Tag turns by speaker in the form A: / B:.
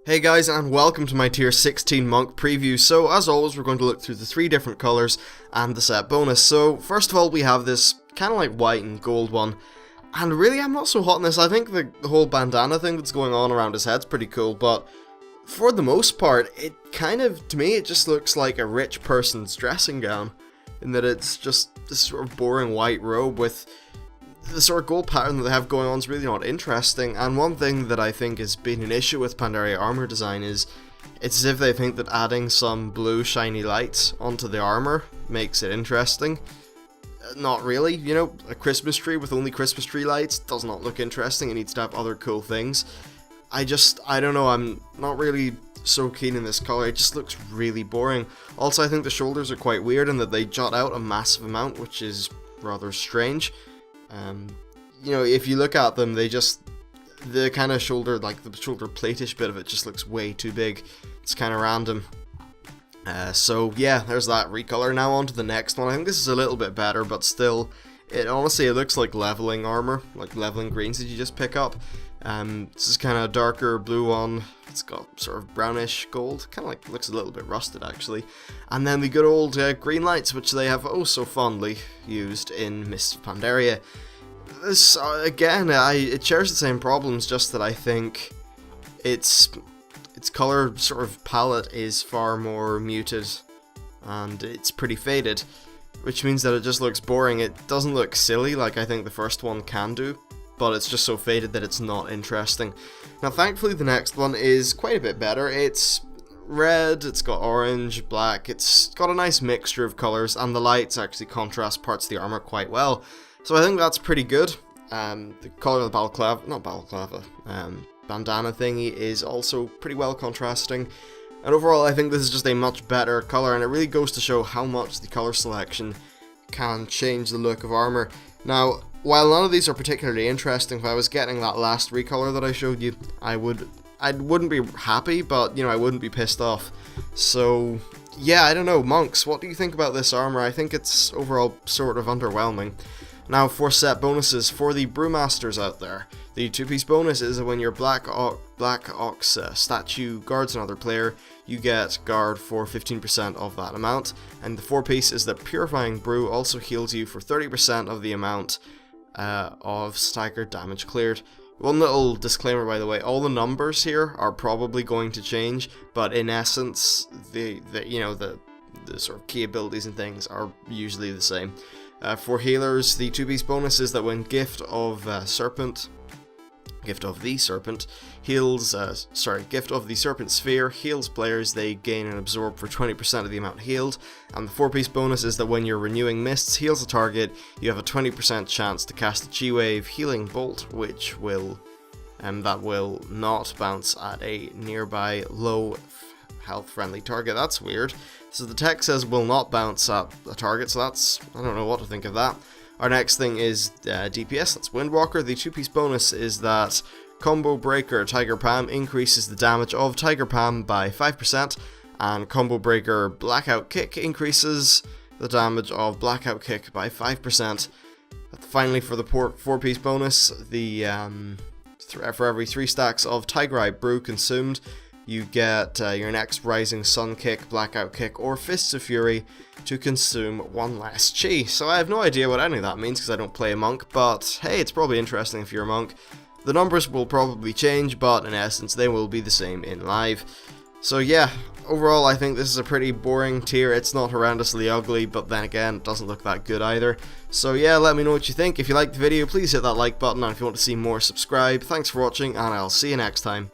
A: Hey guys, and welcome to my tier 16 monk preview. So as always, we're going to look through the 3 different colours and the set bonus. So first of all, we have this kind of like white and gold one, and really I'm not so hot on this. I think the whole bandana thing that's going on around his head's pretty cool, but for the most part, it kind of, to me, it just looks like a rich person's dressing gown, in that it's just this sort of boring white robe with the sort of gold pattern that they have going on is really not interesting. And one thing that I think has been an issue with Pandaria armor design is it's as if they think that adding some blue shiny lights onto the armor makes it interesting. Not really, you know, a Christmas tree with only Christmas tree lights does not look interesting. It needs to have other cool things. I don't know, I'm not really so keen in this color. It just looks really boring. Also, I think the shoulders are quite weird in that they jut out a massive amount, which is rather strange. You know, if you look at them, the kind of shoulder, like the shoulder plate-ish bit of it just looks way too big. It's kind of random. So yeah, there's that recolor. Now on to the next one. I think this is a little bit better, but still, it looks like leveling armor, like leveling greens that you just pick up. This is kind of darker blue one. It's got sort of brownish gold, kind of like looks a little bit rusted actually. And then the good old green lights, which they have oh so fondly used in Mists of Pandaria. This again, it shares the same problems, just that I think its color sort of palette is far more muted and it's pretty faded, which means that it just looks boring. It doesn't look silly like I think the first one can do, but it's just so faded that it's not interesting. Now thankfully the next one is quite a bit better. It's red, it's got orange, black, it's got a nice mixture of colours, and the lights actually contrast parts of the armour quite well. So I think that's pretty good. The colour of the bandana thingy is also pretty well contrasting. And overall I think this is just a much better colour, and it really goes to show how much the colour selection can change the look of armour. Now, while none of these are particularly interesting, if I was getting that last recolor that I showed you, I wouldn't be happy, but you know, I wouldn't be pissed off. So yeah, I don't know, monks, what do you think about this armor? I think it's overall sort of underwhelming. Now for set bonuses, for the brewmasters out there, the 2-piece bonus is that when your Black Ox statue guards another player, you get guard for 15% of that amount, and the 4-piece is that Purifying Brew also heals you for 30% of the amount of staggered damage cleared. One little disclaimer, by the way, all the numbers here are probably going to change, but in essence, the sort of key abilities and things are usually the same. For healers, the 2-piece bonus is that when Gift of the Serpent Sphere heals players, they gain and absorb for 20% of the amount healed. And the 4-piece bonus is that when your Renewing Mists heals a target, you have a 20% chance to cast a G-Wave Healing Bolt, which will not bounce at a nearby low health friendly target. That's weird. So the text says will not bounce at a target, so that's, I don't know what to think of that. Our next thing is DPS, that's Windwalker. The 2-piece bonus is that Combo Breaker Tiger Palm increases the damage of Tiger Palm by 5%, and Combo Breaker Blackout Kick increases the damage of Blackout Kick by 5%. Finally, for the 4-piece bonus, for every 3 stacks of Tiger Eye Brew consumed, you get your next Rising Sun Kick, Blackout Kick, or Fists of Fury to consume 1 less chi. So I have no idea what any of that means because I don't play a monk, but hey, it's probably interesting if you're a monk. The numbers will probably change, but in essence they will be the same in live. So yeah, overall I think this is a pretty boring tier. It's not horrendously ugly, but then again, it doesn't look that good either. So yeah, let me know what you think. If you liked the video, please hit that like button, and if you want to see more, subscribe. Thanks for watching, and I'll see you next time.